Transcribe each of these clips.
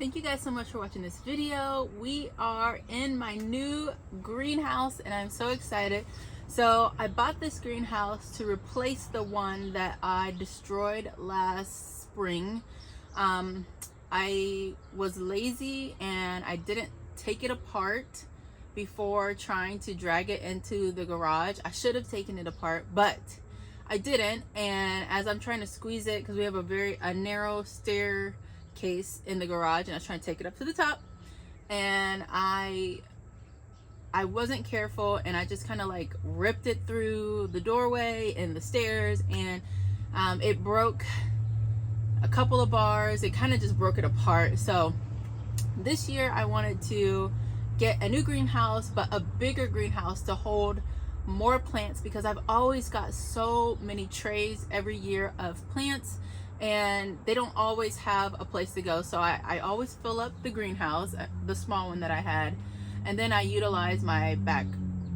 Thank you guys so much for watching this video. We are in my new greenhouse and I'm so excited. So I bought this greenhouse to replace the one that I destroyed last spring. I was lazy and I didn't take it apart before trying to drag it into the garage. I should have taken it apart, but I didn't. And as I'm trying to squeeze it, because we have a narrow staircase in the garage, and I was trying to take it up to the top, and I wasn't careful, and I just kind of like ripped it through the doorway and the stairs, and it broke a couple of bars. It kind of just broke it apart. So this year I wanted to get a new greenhouse, but a bigger greenhouse to hold more plants, because I've always got so many trays every year of plants and they don't always have a place to go. So I always fill up the greenhouse, the small one that I had, and then I utilize my back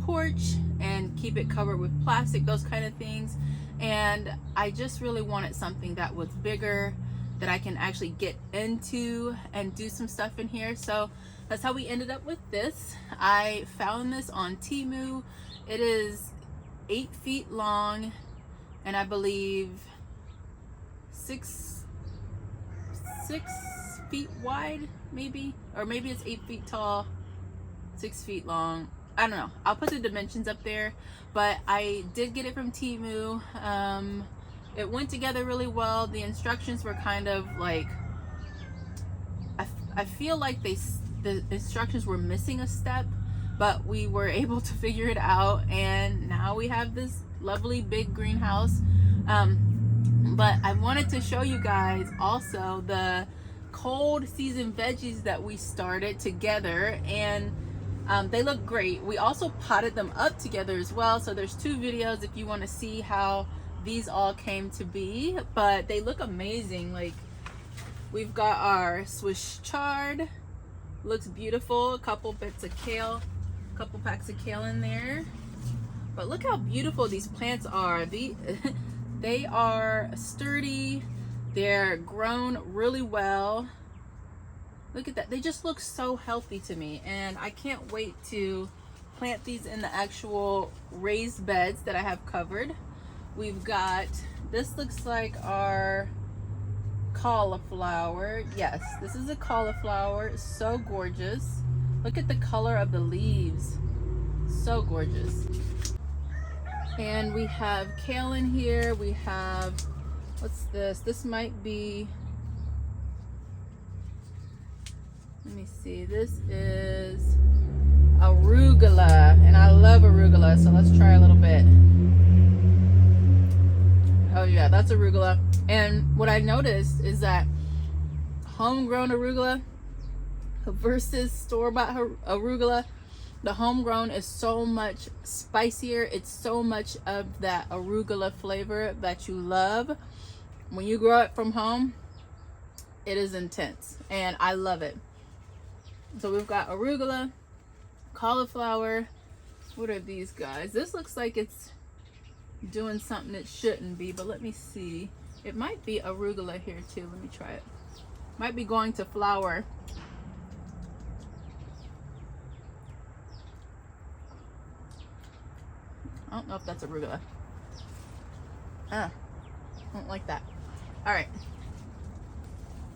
porch and keep it covered with plastic, those kind of things. And I just really wanted something that was bigger, that I can actually get into and do some stuff in here. So that's how we ended up with this. I found this on Temu. It is 8 feet long and I believe 6 feet wide, maybe, or maybe it's 8 feet tall, 6 feet long. I don't know. I'll put the dimensions up there, but I did get it from Temu. It went together really well. The instructions were kind of like, I feel like the instructions were missing a step, but we were able to figure it out, and now we have this lovely big greenhouse. But I wanted to show you guys also the cold season veggies that we started together, and they look great. We also potted them up together as well, so there's 2 videos if you want to see how these all came to be, but they look amazing. Like, we've got our Swiss chard, looks beautiful, a couple bits of kale, a couple packs of kale in there, but look how beautiful these plants are. They are sturdy, they're grown really well. Look at that, they just look so healthy to me, and I can't wait to plant these in the actual raised beds that I have covered. We've got, this looks like our cauliflower. Yes, this is a cauliflower. It's so gorgeous. Look at the color of the leaves, so gorgeous. And we have kale in here. We have, what's this? This might be, let me see, this is arugula, and I love arugula, so let's try a little bit. Oh yeah, that's arugula. And what I noticed is that homegrown arugula versus store-bought arugula, the homegrown is so much spicier. It's so much of that arugula flavor that you love. When you grow it from home, it is intense, and I love it. So we've got arugula, cauliflower. What are these guys? This looks like it's doing something it shouldn't be, but let me see. It might be arugula here too. Let me try it. Might be going to flower. I don't know if that's arugula. I don't like that. All right.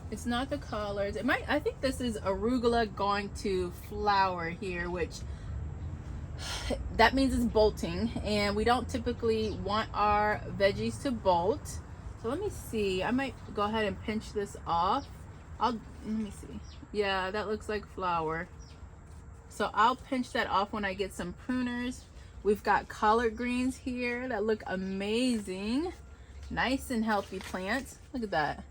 It's not the collards. It might, I think this is arugula going to flower here, which that means it's bolting, and we don't typically want our veggies to bolt. So let me see. I might go ahead and pinch this off. Let me see. Yeah, that looks like flower. So I'll pinch that off when I get some pruners. We've got collard greens here that look amazing. Nice and healthy plants. Look at that.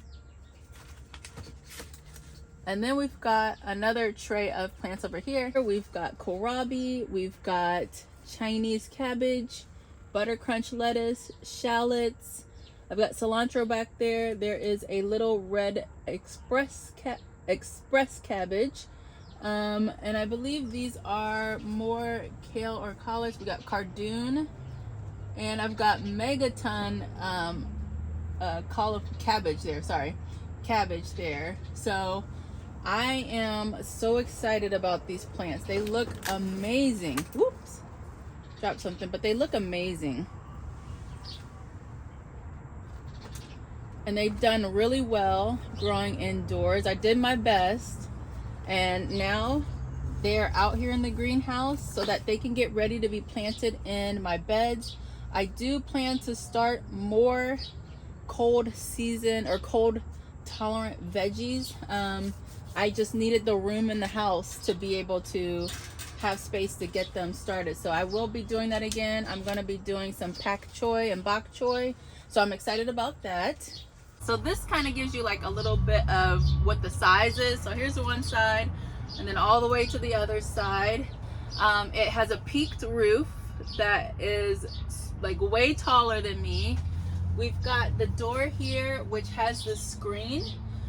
And then we've got another tray of plants over here. We've got kohlrabi, we've got Chinese cabbage, butter crunch lettuce, shallots. I've got cilantro back there. There is a little red express cabbage. And I believe these are more kale or collards. We got cardoon, and I've got megaton cabbage there. Sorry, cabbage there. So I am so excited about these plants. They look amazing. Whoops, dropped something, but they look amazing. And they've done really well growing indoors. I did my best, and now they're out here in the greenhouse so that they can get ready to be planted in my beds. I do plan to start more cold season or cold tolerant veggies. I just needed the room in the house to be able to have space to get them started. So I will be doing that again. I'm going to be doing some pak choi and bok choy. So I'm excited about that. So this kind of gives you like a little bit of what the size is. So here's the one side, and then all the way to the other side. It has a peaked roof that is like way taller than me. We've got the door here, which has the screen.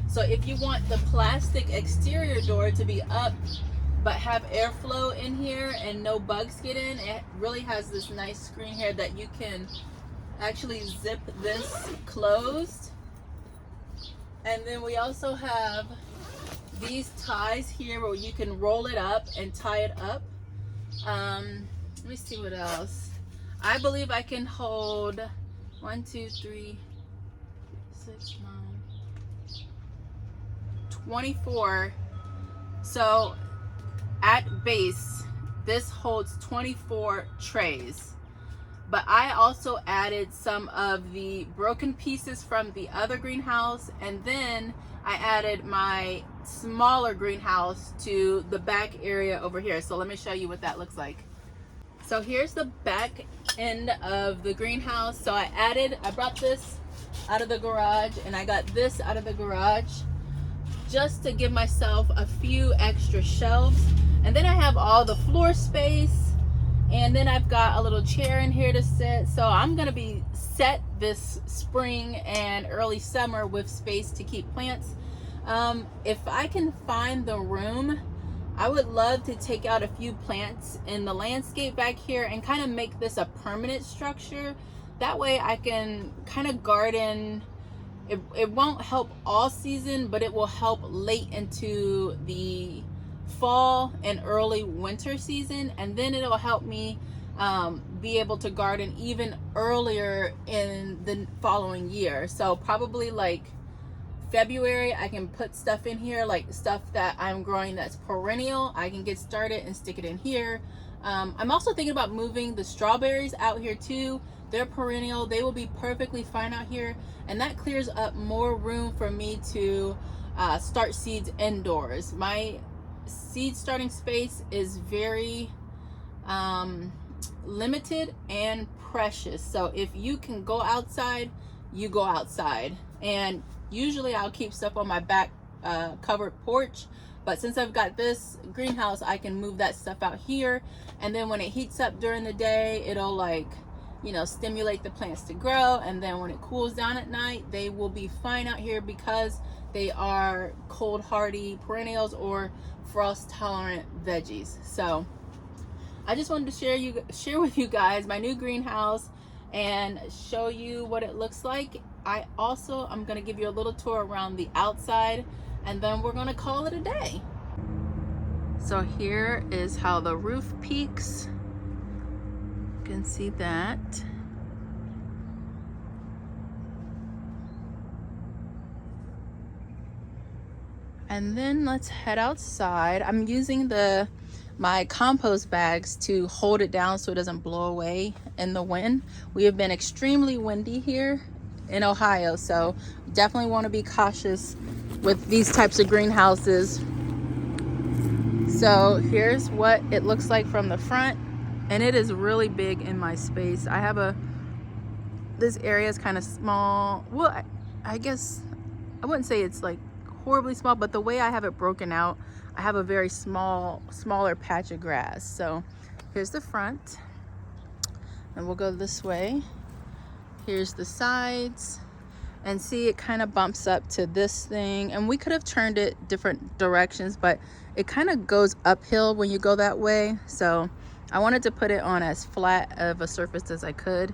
So if you want the plastic exterior door to be up but have airflow in here and no bugs get in, it really has this nice screen here that you can actually zip this closed. And then we also have these ties here where you can roll it up and tie it up. Let me see what else. I believe I can hold 1, 2, 3, 6, 9, 24. So at base, this holds 24 trays. But I also added some of the broken pieces from the other greenhouse, and then I added my smaller greenhouse to the back area over here. So let me show you what that looks like. So here's the back end of the greenhouse. So I brought this out of the garage, and I got this out of the garage just to give myself a few extra shelves. And then I have all the floor space, and then I've got a little chair in here to sit. So I'm gonna be set this spring and early summer with space to keep plants. If I can find the room, I would love to take out a few plants in the landscape back here and kind of make this a permanent structure. That way I can kind of garden. It won't help all season, but it will help late into the fall and early winter season, and then it'll help me be able to garden even earlier in the following year. So probably like February, I can put stuff in here, like stuff that I'm growing that's perennial. I can get started and stick it in here. I'm also thinking about moving the strawberries out here too. They're perennial. They will be perfectly fine out here, and that clears up more room for me to start seeds indoors. My seed starting space is very limited and precious. So if you can go outside, you go outside. And usually I'll keep stuff on my back covered porch, but since I've got this greenhouse, I can move that stuff out here, and then when it heats up during the day, it'll like, you know, stimulate the plants to grow, and then when it cools down at night, they will be fine out here because they are cold hardy perennials or frost tolerant veggies. So I just wanted to share with you guys my new greenhouse and show you what it looks like. I'm going to give you a little tour around the outside, and then we're going to call it a day. So here is how the roof peaks. You can see that. And then let's head outside. I'm using my compost bags to hold it down so it doesn't blow away in the wind. We have been extremely windy here in Ohio, so definitely want to be cautious with these types of greenhouses. So here's what it looks like from the front, and it is really big in my space. I have this area is kind of small. Well, I guess I wouldn't say it's like horribly small, but the way I have it broken out, I have a very smaller patch of grass. So here's the front, and we'll go this way. Here's the sides, and see, it kind of bumps up to this thing, and we could have turned it different directions, but it kind of goes uphill when you go that way. So I wanted to put it on as flat of a surface as I could.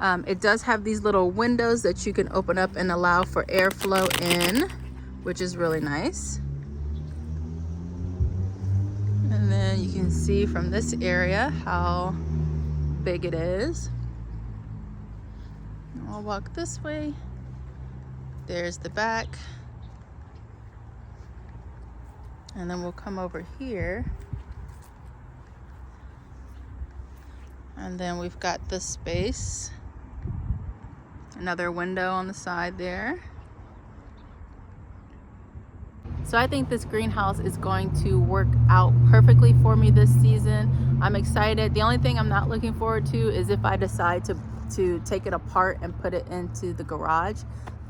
It does have these little windows that you can open up and allow for airflow in, which is really nice. And then you can see from this area how big it is. I'll walk this way. There's the back. And then we'll come over here. And then we've got this space. Another window on the side there. So I think this greenhouse is going to work out perfectly for me this season. I'm excited. The only thing I'm not looking forward to is if I decide to take it apart and put it into the garage.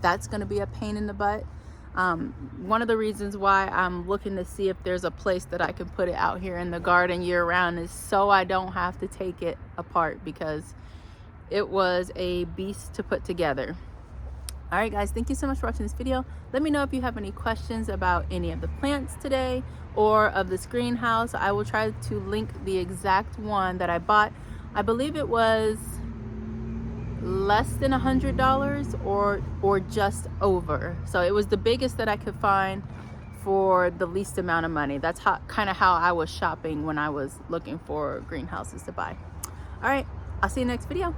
That's going to be a pain in the butt. One of the reasons why I'm looking to see if there's a place that I can put it out here in the garden year round is so I don't have to take it apart, because it was a beast to put together. All right, guys, thank you so much for watching this video. Let me know if you have any questions about any of the plants today or of this greenhouse. I will try to link the exact one that I bought. I believe it was less than $100 or just over. So it was the biggest that I could find for the least amount of money. That's kind of how I was shopping when I was looking for greenhouses to buy. All right, I'll see you next video.